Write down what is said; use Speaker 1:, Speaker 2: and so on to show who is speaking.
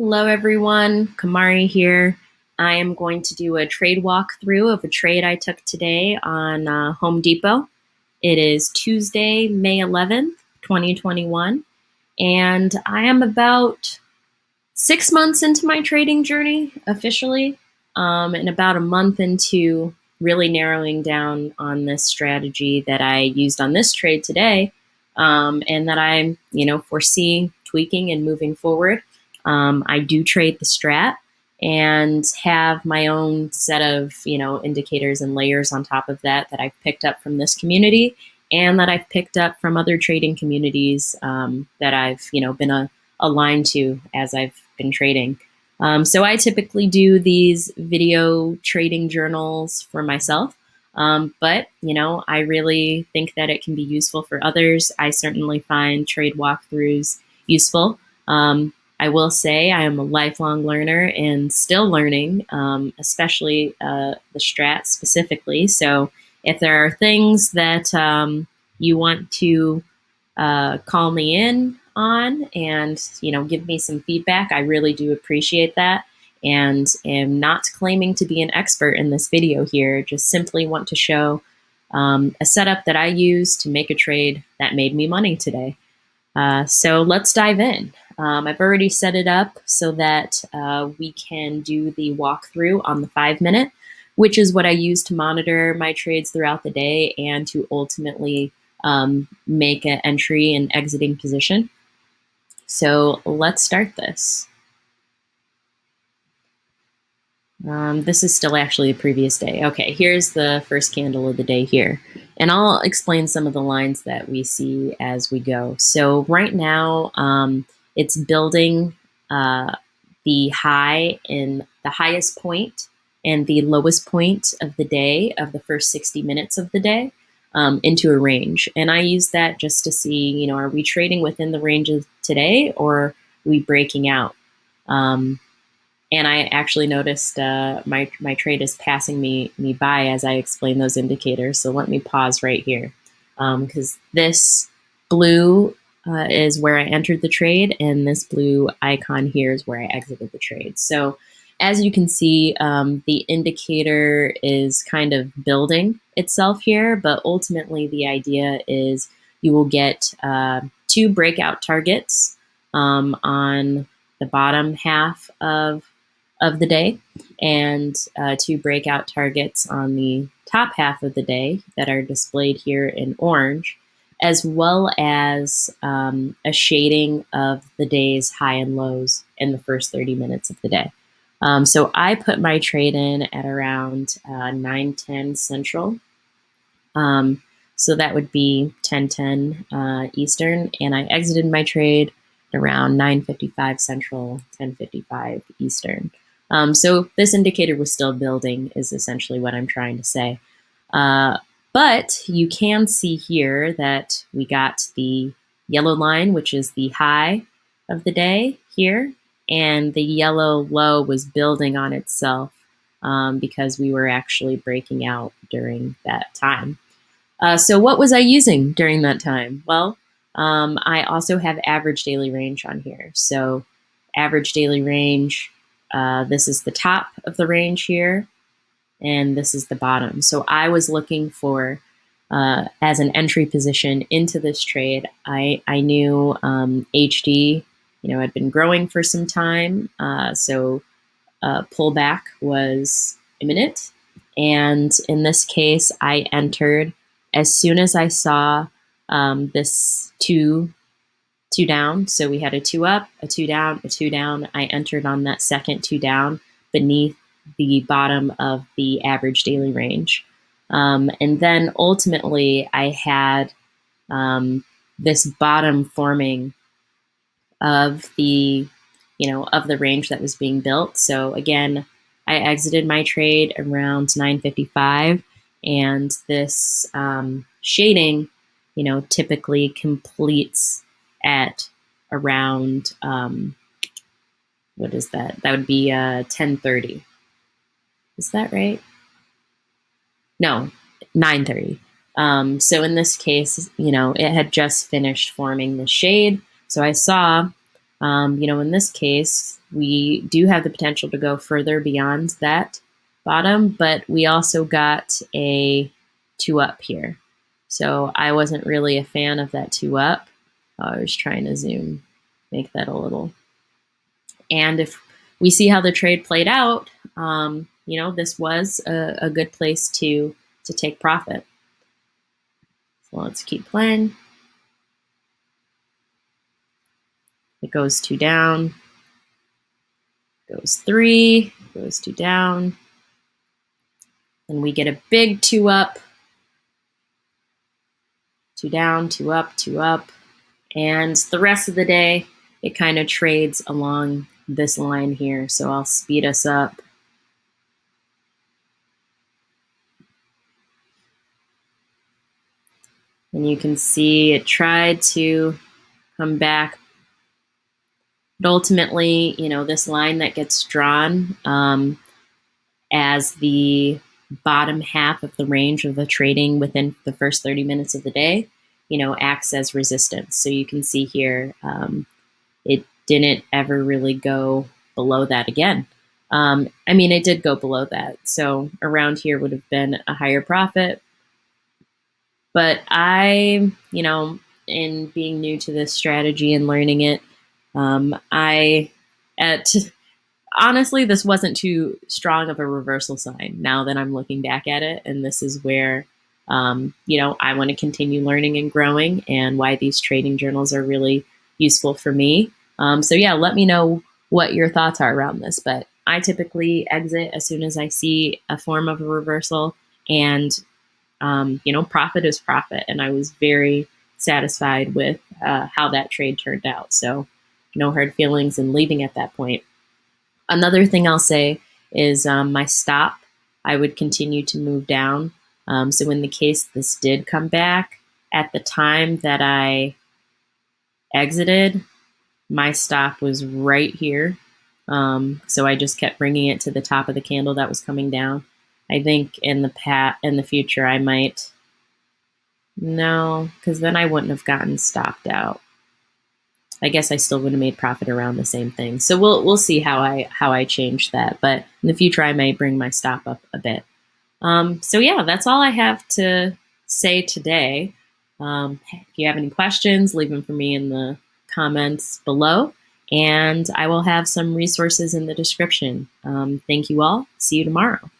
Speaker 1: Hello everyone, Kamari here. I am going to do a trade walkthrough of a trade I took today on Home Depot. It is Tuesday, May 11th, 2021, and I am about 6 months into my trading journey officially, and about a month into really narrowing down on this strategy that I used on this trade today, and that I'm, foresee tweaking and moving forward. I do trade the strat and have my own set of, indicators and layers on top of that I've picked up from this community and that I've picked up from other trading communities that I've, been aligned to as I've been trading. So I typically do these video trading journals for myself. But, I really think that it can be useful for others. I certainly find trade walkthroughs useful. I will say I am a lifelong learner and still learning, especially the strat specifically. So if there are things that you want to call me in on and give me some feedback, I really do appreciate that, and am not claiming to be an expert in this video here. Just simply want to show a setup that I use to make a trade that made me money today. So let's dive in. I've already set it up so that we can do the walkthrough on the 5 minute, which is what I use to monitor my trades throughout the day and to ultimately make an entry and exiting position. So let's start this. This is still actually the previous day. Okay, here's the first candle of the day here. And I'll explain some of the lines that we see as we go. So right now, it's building the high in the highest point and the lowest point of the day, of the first 60 minutes of the day, into a range. And I use that just to see, are we trading within the ranges today, or are we breaking out? And I actually noticed my trade is passing me by as I explain those indicators. So let me pause right here, because this blue is where I entered the trade, and this blue icon here is where I exited the trade. So as you can see, the indicator is kind of building itself here, but ultimately the idea is you will get two breakout targets on the bottom half of the day, and two breakout targets on the top half of the day that are displayed here in orange, as well as a shading of the day's high and lows in the first 30 minutes of the day. So I put my trade in at around 9:10 Central. So that would be 10:10 Eastern, and I exited my trade around 9:55 Central, 10:55 Eastern. So this indicator was still building is essentially what I'm trying to say. But you can see here that we got the yellow line, which is the high of the day here, and the yellow low was building on itself because we were actually breaking out during that time. So what was I using during that time? Well, I also have average daily range on here. So average daily range, this is the top of the range here, and this is the bottom. So I was looking for, as an entry position into this trade, I knew HD, had been growing for some time, so pullback was imminent. And in this case, I entered as soon as I saw this two down. So we had a two up, a two down, a two down. I entered on that second two down beneath the bottom of the average daily range. And then ultimately I had this bottom forming of the, of the range that was being built. So again, I exited my trade around 9:55, and this shading, typically completes at around, what is that? That would be 10:30. Is that right? No, 9:30. So in this case, it had just finished forming the shade. So I saw In this case, we do have the potential to go further beyond that bottom, but we also got a 2 up here. So I wasn't really a fan of that 2 up. I was trying to zoom, make that a little. And if we see how the trade played out, this was a good place to take profit. So let's keep playing. It goes 2 down, goes 3, goes 2 down, and we get a big 2 up, 2 down, 2 up, 2 up, and the rest of the day it kind of trades along this line here. So I'll speed us up. And you can see it tried to come back. But ultimately, this line that gets drawn as the bottom half of the range of the trading within the first 30 minutes of the day, acts as resistance. So you can see here, it didn't ever really go below that again. It did go below that. So around here would have been a higher profit. But in being new to this strategy and learning it, honestly, this wasn't too strong of a reversal sign now that I'm looking back at it. And this is where, I want to continue learning and growing, and why these trading journals are really useful for me. So yeah, let me know what your thoughts are around this. But I typically exit as soon as I see a form of a reversal, and profit is profit. And I was very satisfied with how that trade turned out. So no hard feelings in leaving at that point. Another thing I'll say is my stop, I would continue to move down. So in the case this did come back, at the time that I exited, my stop was right here. So I just kept bringing it to the top of the candle that was coming down. I think in the future I might, no, because then I wouldn't have gotten stopped out. I guess I still would have made profit around the same thing. So we'll see how I change that. But in the future, I might bring my stop up a bit. So yeah, that's all I have to say today. If you have any questions, leave them for me in the comments below, and I will have some resources in the description. Thank you all. See you tomorrow.